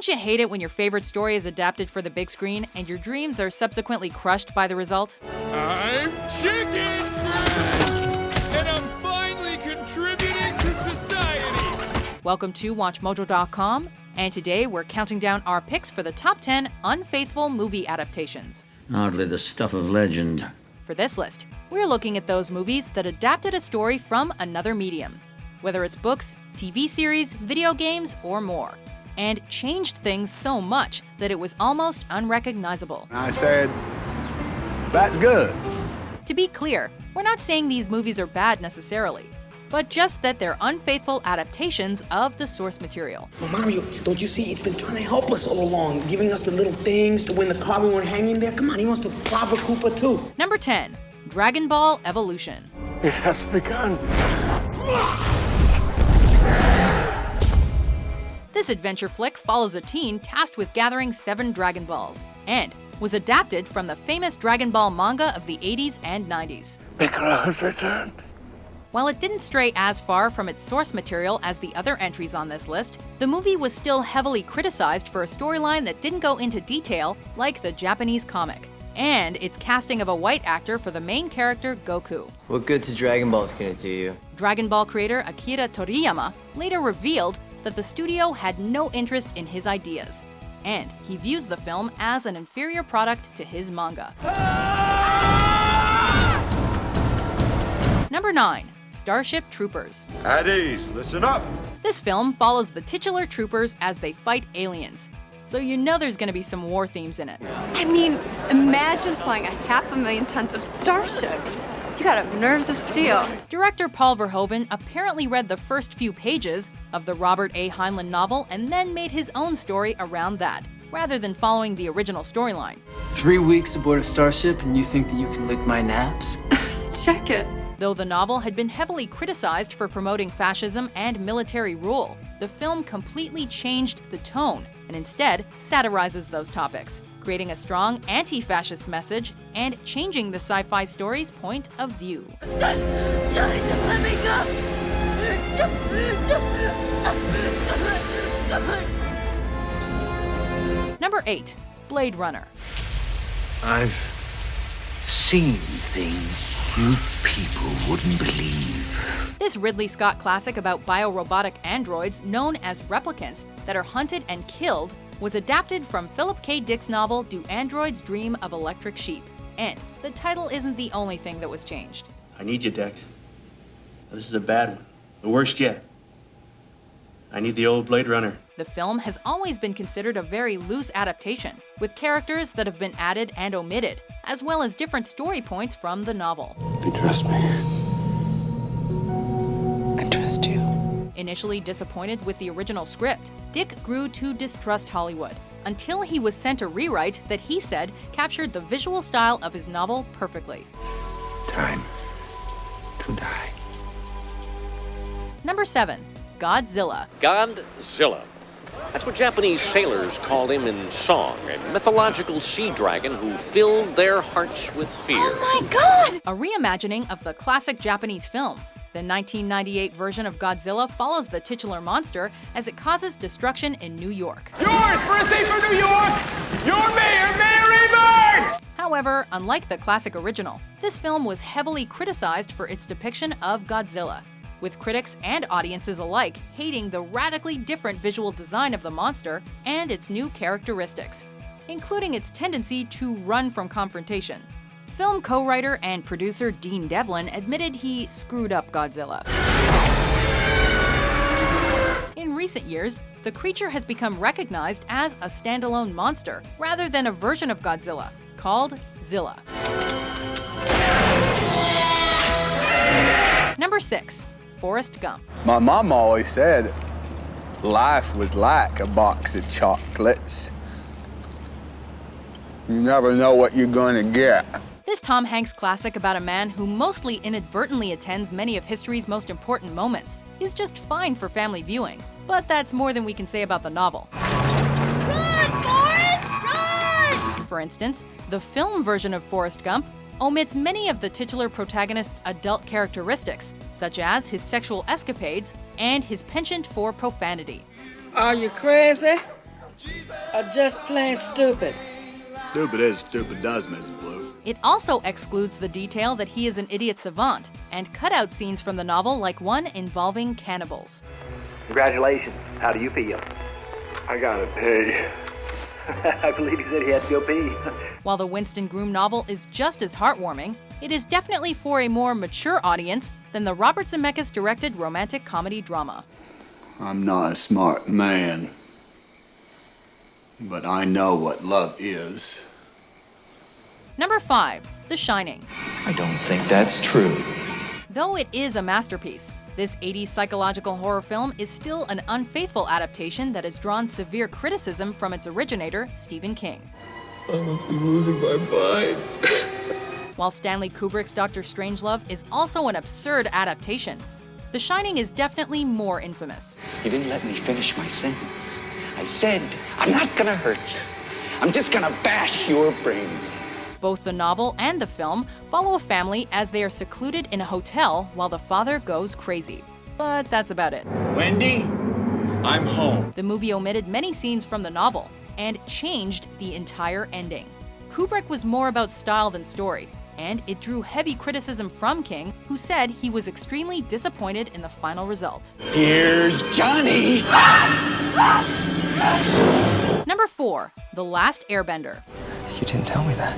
Don't you hate it when your favorite story is adapted for the big screen and your dreams are subsequently crushed by the result? I'm chicken breast, and I'm finally contributing to society. Welcome to WatchMojo.com, and today we're counting down our picks for the top 10 Unfaithful movie adaptations. Hardly the stuff of legend. For this list, we're looking at those movies that adapted a story from another medium, whether it's books, TV series, video games, or more, and changed things so much that it was almost unrecognizable. I said, that's good. To be clear, we're not saying these movies are bad necessarily, but just that they're unfaithful adaptations of the source material. Well, Mario, don't you see? It's been trying to help us all along, giving us the little things to win the car we want hanging there. Come on, he wants to rob a Koopa too. Number 10, Dragon Ball Evolution. It has begun. This adventure flick follows a teen tasked with gathering 7 Dragon Balls, and was adapted from the famous Dragon Ball manga of the 80s and 90s. Piccolo has returned. While it didn't stray as far from its source material as the other entries on this list, the movie was still heavily criticized for a storyline that didn't go into detail like the Japanese comic, and its casting of a white actor for the main character Goku. What good to Dragon Balls can it do you? Dragon Ball creator Akira Toriyama later revealed that the studio had no interest in his ideas, and he views the film as an inferior product to his manga. Number 9. Starship Troopers. At ease, listen up. This film follows the titular troopers as they fight aliens, so you know there's gonna be some war themes in it. I mean, imagine flying 500,000 tons of Starship. You gotta have nerves of steel. Director Paul Verhoeven apparently read the first few pages of the Robert A. Heinlein novel and then made his own story around that, rather than following the original storyline. 3 weeks aboard a starship and you think that you can lick my naps? Check it. Though the novel had been heavily criticized for promoting fascism and military rule, the film completely changed the tone and instead satirizes those topics, creating a strong anti-fascist message and changing the sci-fi story's point of view. Johnny, don't let me go! Number 8. Blade Runner. I've seen things you people wouldn't believe. This Ridley Scott classic about biorobotic androids known as replicants that are hunted and killed was adapted from Philip K. Dick's novel Do Androids Dream of Electric Sheep? And the title isn't the only thing that was changed. I need you, Dex. This is a bad one. The worst yet. I need the old Blade Runner. The film has always been considered a very loose adaptation, with characters that have been added and omitted, as well as different story points from the novel. You trust me? I trust you. Initially disappointed with the original script, Dick grew to distrust Hollywood, until he was sent a rewrite that he said captured the visual style of his novel perfectly. Time to die. Number 7. Godzilla. Godzilla. That's what Japanese sailors called him in song, a mythological sea dragon who filled their hearts with fear. Oh my God! A reimagining of the classic Japanese film. The 1998 version of Godzilla follows the titular monster as it causes destruction in New York. Yours for a seat for New York! Your mayor, Mayor Ebert! However, unlike the classic original, this film was heavily criticized for its depiction of Godzilla, with critics and audiences alike hating the radically different visual design of the monster and its new characteristics, including its tendency to run from confrontation. Film co-writer and producer Dean Devlin admitted he screwed up Godzilla. In recent years, the creature has become recognized as a standalone monster rather than a version of Godzilla called Zilla. Number 6. Forrest Gump. My mom always said life was like a box of chocolates. You never know what you're gonna get. This Tom Hanks classic about a man who mostly inadvertently attends many of history's most important moments is just fine for family viewing, but that's more than we can say about the novel. Run, Forrest, run! For instance, the film version of Forrest Gump omits many of the titular protagonist's adult characteristics, such as his sexual escapades and his penchant for profanity. Are you crazy? are just plain stupid. Stupid is, stupid does, Mrs. Blue. It also excludes the detail that he is an idiot savant, and cut out scenes from the novel like one involving cannibals. Congratulations. How do you feel? I gotta pee. I believe he said he had to go pee. While the Winston Groom novel is just as heartwarming, it is definitely for a more mature audience than the Robert Zemeckis-directed romantic comedy drama. I'm not a smart man, but I know what love is. Number 5. The Shining. I don't think that's true. Though it is a masterpiece, this 80s psychological horror film is still an unfaithful adaptation that has drawn severe criticism from its originator, Stephen King. I must be losing my mind. While Stanley Kubrick's Dr. Strangelove is also an absurd adaptation, The Shining is definitely more infamous. You didn't let me finish my sentence. I said, I'm not gonna hurt you. I'm just gonna bash your brains. Both the novel and the film follow a family as they are secluded in a hotel while the father goes crazy. But that's about it. Wendy, I'm home. The movie omitted many scenes from the novel and changed the entire ending. Kubrick was more about style than story, and it drew heavy criticism from King, who said he was extremely disappointed in the final result. Here's Johnny! Number 4. The Last Airbender. You didn't tell me that.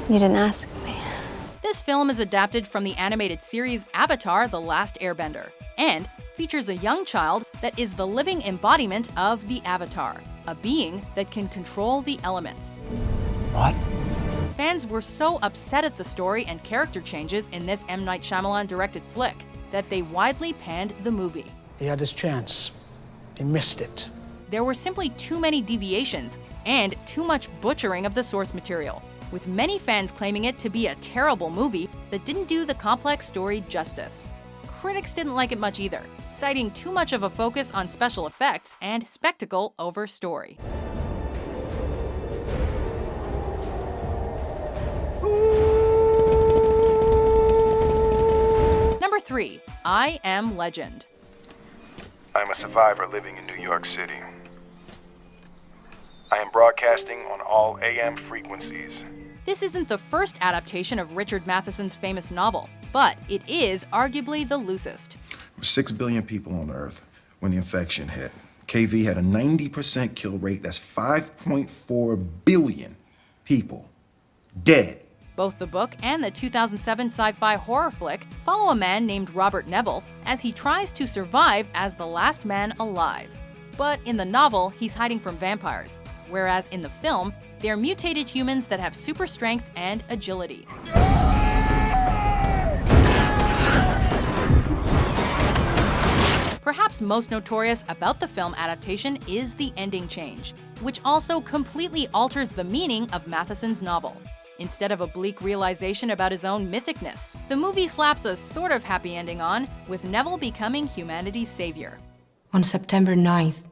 You didn't ask me. This film is adapted from the animated series Avatar: The Last Airbender, and features a young child that is the living embodiment of the Avatar, a being that can control the elements. What? Fans were so upset at the story and character changes in this M. Night Shyamalan-directed flick that they widely panned the movie. He had his chance. He missed it. There were simply too many deviations and too much butchering of the source material, with many fans claiming it to be a terrible movie that didn't do the complex story justice. Critics didn't like it much either, citing too much of a focus on special effects and spectacle over story. Number 3. I Am Legend. I'm a survivor living in New York City. I am broadcasting on all AM frequencies. This isn't the first adaptation of Richard Matheson's famous novel, but it is arguably the loosest. There were 6 billion people on Earth when the infection hit. KV had a 90% kill rate. That's 5.4 billion people dead. Both the book and the 2007 sci-fi horror flick follow a man named Robert Neville as he tries to survive as the last man alive. But in the novel, he's hiding from vampires, whereas in the film, they're mutated humans that have super strength and agility. Perhaps most notorious about the film adaptation is the ending change, which also completely alters the meaning of Matheson's novel. Instead of a bleak realization about his own mythicness, the movie slaps a sort of happy ending on, with Neville becoming humanity's savior. On September 9th,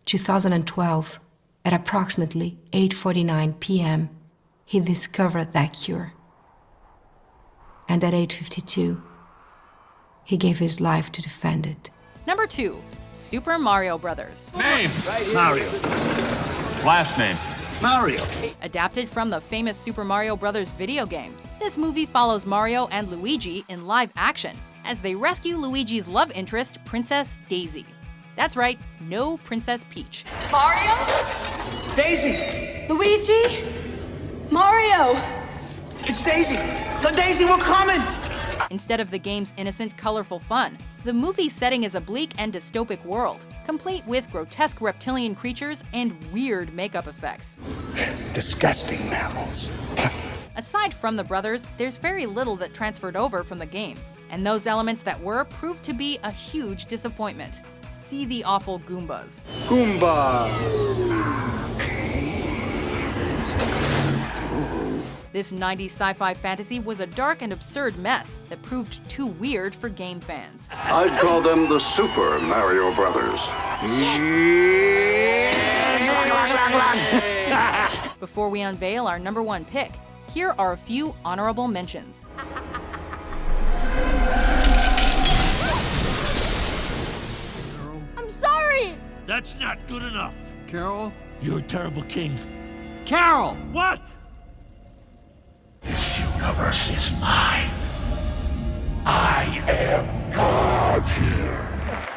2012, at approximately 8:49 p.m., he discovered that cure. And at 8:52, he gave his life to defend it. Number 2. Super Mario Brothers. Name? Mario. Last name? Mario. Adapted from the famous Super Mario Brothers video game, this movie follows Mario and Luigi in live action as they rescue Luigi's love interest, Princess Daisy. That's right, no Princess Peach. Mario? Daisy! Luigi? Mario! It's Daisy! No, Daisy, we're coming! Instead of the game's innocent, colorful fun, the movie's setting is a bleak and dystopic world, complete with grotesque reptilian creatures and weird makeup effects. Disgusting mammals. Aside from the brothers, there's very little that transferred over from the game, and those elements that were proved to be a huge disappointment. See the awful Goombas. This 90s sci-fi fantasy was a dark and absurd mess that proved too weird for game fans. I'd call them the Super Mario Brothers. Before we unveil our number 1 pick, here are a few honorable mentions. I'm sorry! That's not good enough. Carol? You're a terrible king. Carol! What? This universe is mine. I am God here.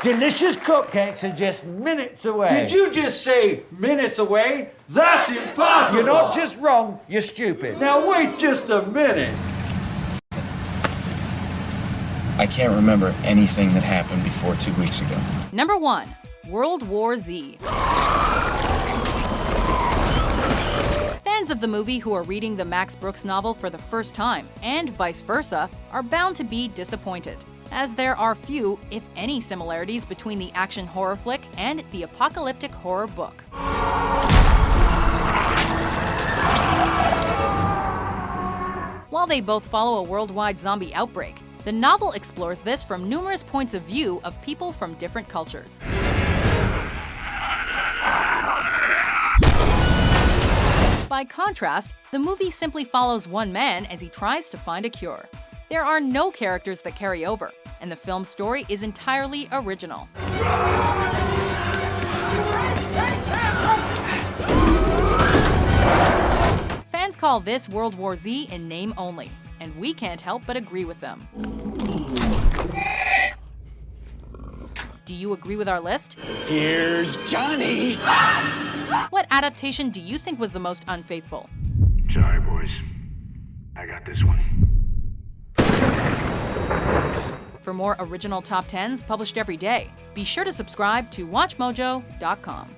Delicious cupcakes are just minutes away. Did you just say minutes away? That's impossible! You're not just wrong, you're stupid. Now wait just a minute. I can't remember anything that happened before 2 weeks ago. Number 1. World War Z. Fans of the movie who are reading the Max Brooks novel for the first time, and vice versa, are bound to be disappointed, as there are few, if any, similarities between the action horror flick and the apocalyptic horror book. While they both follow a worldwide zombie outbreak, the novel explores this from numerous points of view of people from different cultures. By contrast, the movie simply follows one man as he tries to find a cure. There are no characters that carry over, and the film's story is entirely original. Fans call this World War Z in name only, and we can't help but agree with them. Do you agree with our list? Here's Johnny! What adaptation do you think was the most unfaithful? Sorry, boys. I got this one. For more original top 10s published every day, be sure to subscribe to WatchMojo.com.